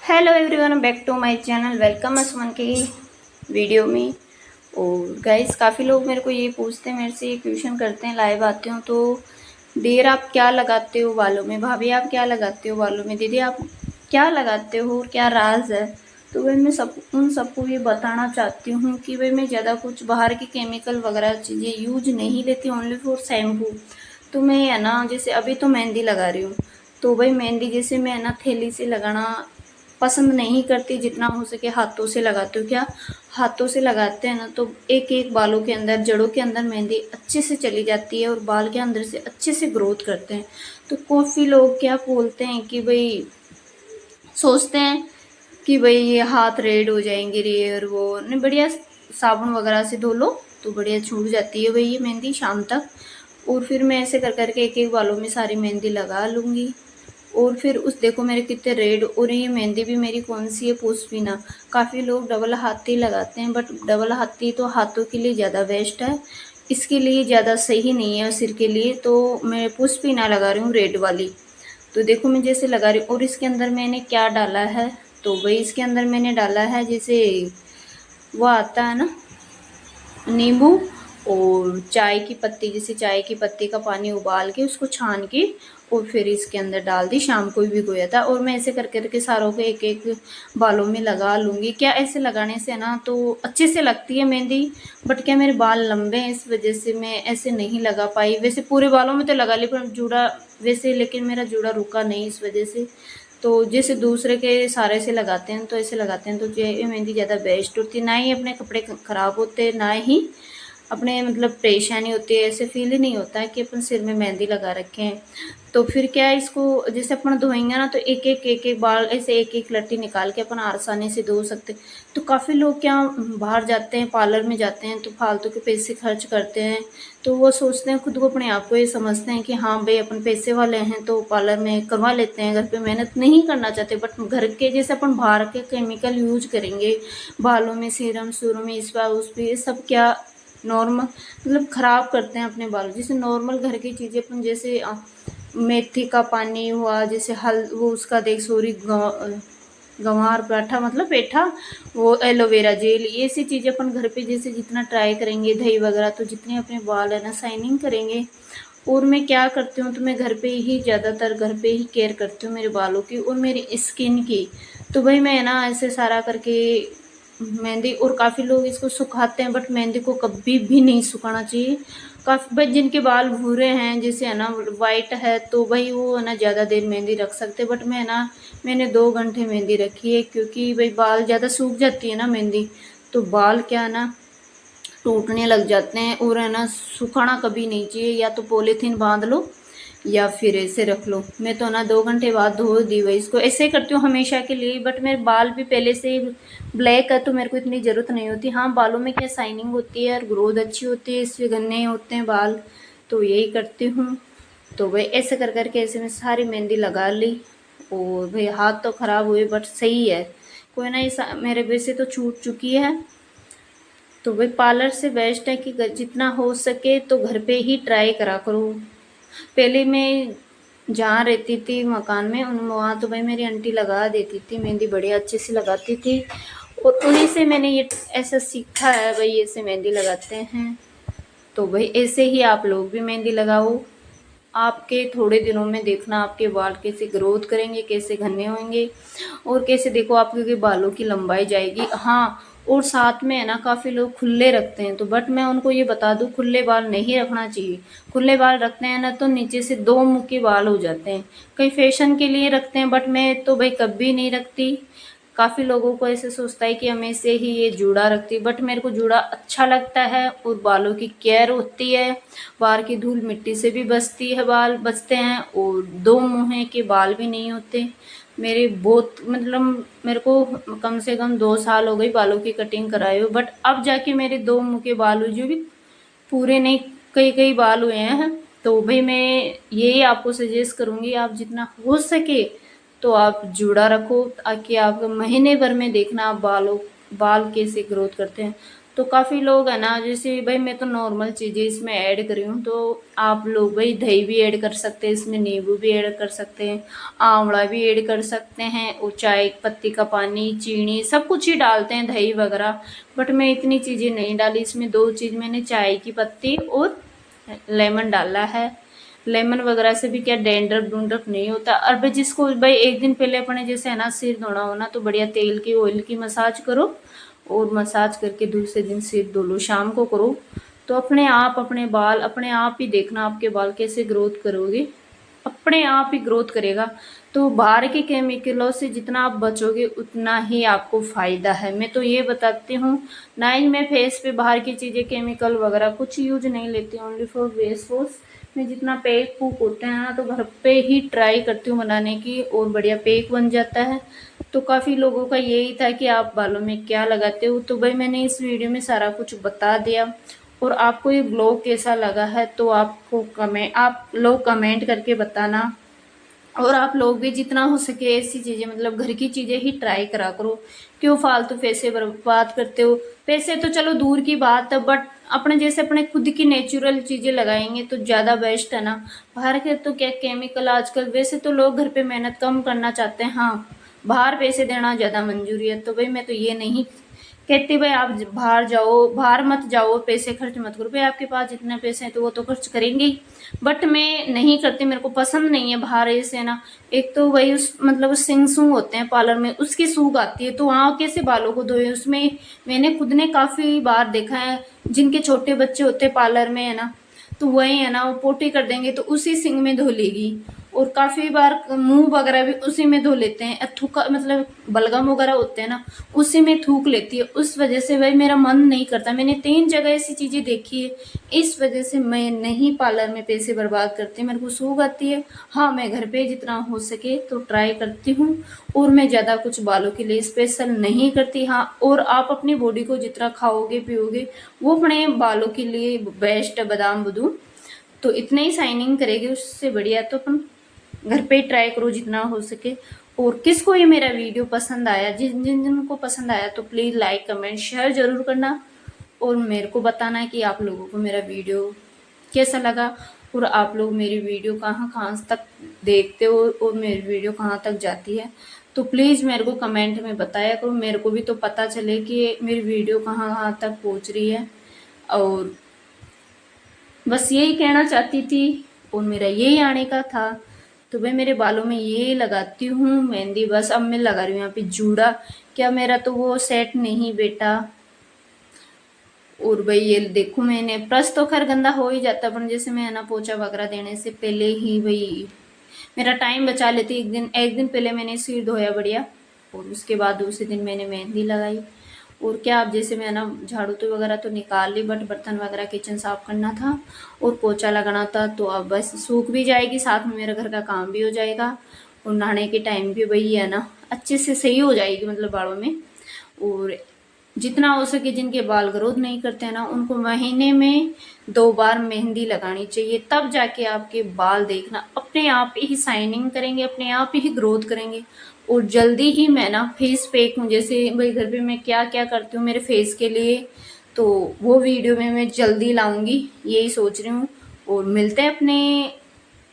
Hello everyone, back to my channel. Welcome असमन की video में। और गाइस, काफ़ी लोग मेरे को ये पूछते हैं, मेरे से ये क्वेश्चन करते हैं, लाइव आते हो तो देर आप क्या लगाते हो बालों में, भाभी आप क्या लगाते हो बालों में, दीदी आप क्या लगाते हो और क्या राज है। तो भाई मैं उन सबको ये बताना चाहती हूँ कि भाई मैं ज़्यादा कुछ बाहर की केमिकल वगैरह चीज़ें यूज नहीं लेती, ओनली फॉर शैम्पू। तो मैं है ना, जैसे अभी तो मेहंदी लगा रही हूँ, तो भाई मेहंदी जैसे मैं है ना थैली से लगाना पसंद नहीं करती, जितना हो सके हाथों से लगाती हूँ। क्या हाथों से लगाते हैं ना तो एक एक बालों के अंदर, जड़ों के अंदर मेहंदी अच्छे से चली जाती है और बाल के अंदर से अच्छे से ग्रोथ करते हैं। तो काफ़ी लोग क्या बोलते हैं कि भाई, सोचते हैं कि भाई ये हाथ रेड हो जाएंगे रे, और वो नहीं, बढ़िया साबुन वगैरह से धो लो तो बढ़िया छूट जाती है भाई ये मेहंदी शाम तक। और फिर मैं ऐसे कर करके एक एक बालों में सारी मेहंदी लगा लूँगी। और फिर उस देखो मेरे कितने रेड, और ये मेहंदी भी मेरी कौन सी है, पुष्पिना। काफ़ी लोग डबल हाथी लगाते हैं, बट डबल हाथी तो हाथों के लिए ज़्यादा बेस्ट है, इसके लिए ज़्यादा सही नहीं है सिर के लिए। तो मैं पुष्पिना लगा रही हूँ रेड वाली। तो देखो मैं जैसे लगा रही हूँ, और इसके अंदर मैंने क्या डाला है, तो वही इसके अंदर मैंने डाला है जैसे वो आता है ना, नींबू और चाय की पत्ती, जैसे चाय की पत्ती का पानी उबाल के उसको छान के और फिर इसके अंदर डाल दी, शाम को भी भिगोया था। और मैं ऐसे कर करके सारों के एक एक बालों में लगा लूँगी। क्या ऐसे लगाने से ना तो अच्छे से लगती है मेहंदी, बट क्या मेरे बाल लंबे हैं इस वजह से मैं ऐसे नहीं लगा पाई। वैसे पूरे बालों में तो लगा ली, पर जूड़ा वैसे, लेकिन मेरा जूड़ा रुका नहीं इस वजह से। तो जैसे दूसरे के सारे से लगाते हैं तो ऐसे लगाते हैं, तो ये मेहंदी ज़्यादा बेस्ट होती है, ना ही अपने कपड़े ख़राब होते, ना ही अपने मतलब परेशानी होती है, ऐसे फील ही नहीं होता है कि अपन सिर में मेहंदी लगा रखे हैं। तो फिर क्या है, इसको जैसे अपन धोएंगे ना तो एक एक बाल ऐसे एक एक लट्टी निकाल के अपन आसानी से धो सकते हैं। तो काफ़ी लोग क्या बाहर जाते हैं, पार्लर में जाते हैं तो फालतू के पैसे खर्च करते हैं। तो वो सोचते हैं, खुद को अपने आप को ये समझते हैं कि हाँ भाई अपन पैसे वाले हैं तो पार्लर में करवा लेते हैं, घर पे मेहनत नहीं करना चाहते। बट घर के जैसे अपन बाहर के केमिकल यूज करेंगे बालों में, सीरम सूरम में, इस बार उस पर, ये सब क्या नॉर्मल मतलब ख़राब करते हैं अपने बाल। जैसे नॉर्मल घर की चीज़ें अपन जैसे मेथी का पानी हुआ, जैसे हल वो उसका देख सॉरी गंवार पेठा, मतलब पेठा, वो एलोवेरा जेल, ये सी चीज़ें अपन घर पे जैसे जितना ट्राई करेंगे, दही वगैरह, तो जितने अपने बाल है ना शाइनिंग करेंगे। और मैं क्या करती हूँ, तो मैं घर पे ही ज़्यादातर घर पे ही केयर करती हूँ मेरे बालों की और मेरी स्किन की। तो भाई मैं ना ऐसे सारा करके मेहंदी, और काफ़ी लोग इसको सुखाते हैं, बट मेहंदी को कभी भी नहीं सुखाना चाहिए। काफ़ी भाई जिनके बाल भूरे हैं, जैसे है ना वाइट है, तो भाई वो है ना ज़्यादा देर मेहंदी रख सकते हैं। बट मैं ना, मैंने 2 घंटे मेहंदी रखी है, क्योंकि भाई बाल ज़्यादा सूख जाती है ना मेहंदी, तो बाल क्या है ना टूटने लग जाते हैं। और है ना सुखाना कभी नहीं चाहिए, या तो पॉलीथीन बांध लो या फिर ऐसे रख लो। मैं तो ना 2 घंटे बाद धो दी वही, इसको ऐसे करती हूँ हमेशा के लिए। बट मेरे बाल भी पहले से ही ब्लैक है तो मेरे को इतनी ज़रूरत नहीं होती। हाँ, बालों में क्या शाइनिंग होती है और ग्रोथ अच्छी होती है, इससे घने होते हैं बाल, तो यही करती हूँ। तो भाई ऐसे कर करके ऐसे में सारी मेहंदी लगा ली। और भाई हाथ तो ख़राब हुए बट सही है, कोई ना, ये मेरे वैसे तो छूट चुकी है। तो भाई पार्लर से बेस्ट है कि जितना हो सके तो घर पे ही ट्राई करा करो। पहले मैं जहाँ रहती थी मकान में, उन वहाँ तो भाई मेरी आंटी लगा देती थी मेहंदी, बढ़िया अच्छे से लगाती थी, और उन्हीं से मैंने ये ऐसा सीखा है भाई, ऐसे मेहंदी लगाते हैं। तो भाई ऐसे ही आप लोग भी मेहंदी लगाओ। आपके थोड़े दिनों में देखना आपके बाल कैसे ग्रोथ करेंगे, कैसे घने होंगे, और कैसे देखो आपके बालों की लंबाई जाएगी। हाँ, और साथ में है ना काफ़ी लोग खुले रखते हैं, तो बट मैं उनको ये बता दूं, खुले बाल नहीं रखना चाहिए। खुले बाल रखते हैं ना तो नीचे से 2 मुंह के बाल हो जाते हैं। कई फैशन के लिए रखते हैं, बट मैं तो भाई कभी नहीं रखती। काफ़ी लोगों को ऐसे सोचता है कि हमें से ही ये जूड़ा रखती, बट मेरे को जूड़ा अच्छा लगता है, और बालों की केयर होती है। बाहर की धूल मिट्टी से भी बचती है, बाल बचते हैं, और 2 मुँह के बाल भी नहीं होते। मेरे बहुत मतलब मेरे को कम से कम 2 साल हो गई बालों की कटिंग कराए हुए, बट अब जाके मेरे 2 मुँह के बाल हुए, जो भी पूरे नहीं, कई कई बाल हुए हैं। तो भाई मैं यही आपको सजेस्ट करूँगी, आप जितना हो सके तो आप जूड़ा रखो, ताकि आप महीने भर में देखना आप बाल कैसे ग्रोथ करते हैं। तो काफ़ी लोग है ना, जैसे भाई मैं तो नॉर्मल चीज़ें इसमें ऐड कर रही हूँ, तो आप लोग भाई दही भी ऐड कर सकते हैं, इसमें नींबू भी ऐड कर सकते हैं, आंवला भी ऐड कर सकते हैं, और चाय पत्ती का पानी, चीनी, सब कुछ ही डालते हैं, दही वगैरह। बट मैं इतनी चीज़ें नहीं डाली इसमें, 2 चीज़ मैंने, चाय की पत्ती और लेमन डाला है। लेमन वगैरह से भी क्या डेंड्रफ डूंड्रफ नहीं होता। और भाई जिसको भाई एक दिन पहले अपने जैसे है ना सिर धोना होना, तो बढ़िया तेल की ऑयल की मसाज करो, और मसाज करके दूसरे दिन सिर धो लो, शाम को करो, तो अपने आप अपने बाल अपने आप ही देखना, आपके बाल कैसे ग्रोथ करोगे, अपने आप ही ग्रोथ करेगा। तो बाहर के केमिकलों से जितना आप बचोगे उतना ही आपको फायदा है। मैं तो ये बताती हूँ, ना ही मैं फेस पे बाहर की चीजें केमिकल वगैरह कुछ यूज नहीं लेती, ओनली फॉर फेस वॉश। मैं जितना पेक पूक होते हैं ना, तो घर पे ही ट्राई करती हूँ बनाने की, और बढ़िया पेक बन जाता है। तो काफ़ी लोगों का यही था कि आप बालों में क्या लगाते हो, तो भाई मैंने इस वीडियो में सारा कुछ बता दिया। और आपको ये ब्लॉग कैसा लगा है, तो आप लोग कमेंट करके बताना। और आप लोग भी जितना हो सके ऐसी चीज़ें, मतलब घर की चीज़ें ही ट्राई करा करो। क्यों फालतू पैसे बर्बाद करते हो? पैसे तो चलो दूर की बात है, बट अपने जैसे अपने खुद की नेचुरल चीज़ें लगाएंगे तो ज़्यादा बेस्ट है ना। बाहर के तो क्या केमिकल आजकल, वैसे तो लोग घर पे मेहनत कम करना चाहते हैं, हाँ बाहर पैसे देना ज़्यादा मंजूरी है। तो भाई मैं तो ये नहीं कहती भाई आप बाहर जाओ, बाहर मत जाओ, पैसे खर्च मत करो। भाई आपके पास जितने पैसे हैं तो वो तो खर्च करेंगे ही, बट मैं नहीं करती, मेरे को पसंद नहीं है बाहर ऐसे ना। एक तो वही उस मतलब सिंग सूंग होते हैं पार्लर में, उसकी सूग आती है, तो वहाँ कैसे बालों को धोए उसमें। मैंने खुद ने काफी बार देखा है, जिनके छोटे बच्चे होते हैं पार्लर में है ना, तो वही है ना वो पोटी कर देंगे तो उसी सिंग में धो लेगी। और काफी बार मुंह वगैरह भी उसी में धो लेते हैं, थूका मतलब बलगम वगैरह होते हैं ना, उसी में थूक लेती है। उस वजह से भाई मेरा मन नहीं करता, मैंने 3 जगह ऐसी चीजें देखी है, इस वजह से मैं नहीं पार्लर में पैसे बर्बाद करती, मेरे को सूख आती है। हाँ मैं घर पे जितना हो सके तो ट्राई करती हूँ, और मैं ज़्यादा कुछ बालों के लिए स्पेशल नहीं करती। हाँ, और आप अपनी बॉडी को जितना खाओगे पियोगे वो अपने बालों के लिए बेस्ट है, बादाम बदाम, तो इतने ही शाइनिंग करेगी, उससे बढ़िया तो अपन घर पे ही ट्राई करो जितना हो सके। और किसको ये मेरा वीडियो पसंद आया, जिन जिन जिनको पसंद आया तो प्लीज़ लाइक कमेंट शेयर ज़रूर करना, और मेरे को बताना है कि आप लोगों को मेरा वीडियो कैसा लगा, और आप लोग मेरी वीडियो कहाँ कहाँ तक देखते हो, और मेरी वीडियो कहाँ तक जाती है। तो प्लीज़ मेरे को कमेंट में बताया करो, मेरे को भी तो पता चले कि मेरी वीडियो कहाँ कहाँ तक पहुँच रही है। और बस यही कहना चाहती थी, और मेरा यही आने का था। तो भाई मेरे बालों में ये लगाती हूँ मेहंदी, बस अब मैं लगा रही हूँ यहाँ पे जूड़ा, क्या मेरा तो वो सेट नहीं बेटा। और भाई ये देखो, मैंने प्रेस तो खैर गंदा हो ही जाता, पर जैसे मैं है ना पोछा वगैरह देने से पहले ही भाई मेरा टाइम बचा लेती, एक दिन पहले मैंने सिर धोया बढ़िया, और उसके बाद दूसरे दिन मैंने मेहंदी लगाई। और क्या, अब जैसे मैं ना झाड़ू तो वगैरह तो निकाल ली, बट बर्तन वगैरह किचन साफ करना था और पोछा लगाना था, तो अब बस सूख भी जाएगी, साथ में मेरा घर का काम भी हो जाएगा, और नहाने के टाइम भी वही है ना अच्छे से सही हो जाएगी मतलब बालों में। और जितना हो सके जिनके बाल ग्रोथ नहीं करते हैं ना, उनको महीने में 2 बार मेहंदी लगानी चाहिए, तब जाके आपके बाल देखना अपने आप ही शाइनिंग करेंगे, अपने आप ही ग्रोथ करेंगे। और जल्दी ही मैं ना फेस पैक हूँ, जैसे भाई घर पे मैं क्या क्या करती हूँ मेरे फेस के लिए, तो वो वीडियो में मैं जल्दी लाऊंगी, यही सोच रही हूँ। और मिलते हैं अपने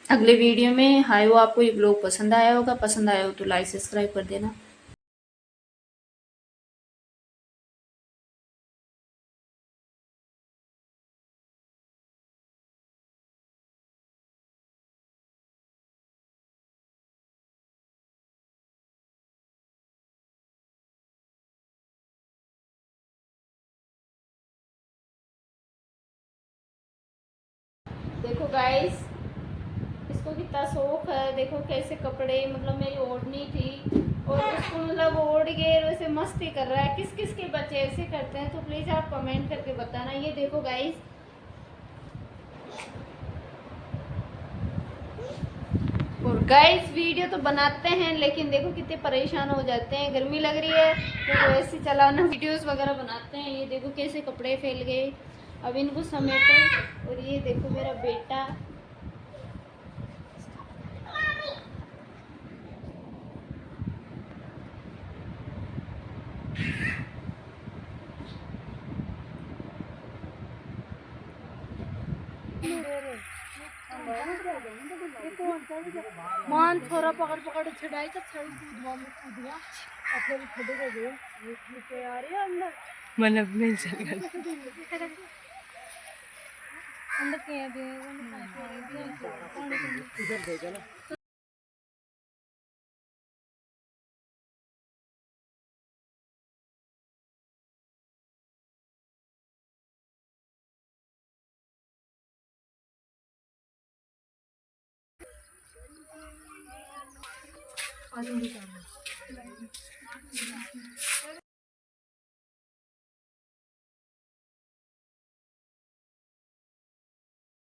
अगले वीडियो में। हाय वो आपको ये ब्लॉग पसंद आया होगा, पसंद आया हो तो लाइक सब्सक्राइब कर देना। देखो गाइस, इसको कितना शौक है, देखो कैसे कपड़े, मतलब मेरी ओढ़नी थी और उसको मतलब ओढ़ के वैसे मस्ती कर रहा है। किस किस के बच्चे ऐसे करते हैं, तो प्लीज आप कमेंट करके बताना। ये देखो गाइस, और गाइस वीडियो तो बनाते हैं लेकिन देखो कितने परेशान हो जाते हैं, गर्मी लग रही है तो ऐसे चलाना, वीडियोस वगैरह बनाते हैं। ये देखो कैसे कपड़े फैल गए, अब इनको समेटो। और ये देखो मेरा बेटा, मान थोड़ा पकड़ पकड़ छड़ाई तो छड़ी कूदवा में कूद गया और फिर खड़े हो गए नीचे आ रही है अंदर मन अपने चल गया अंदर के दे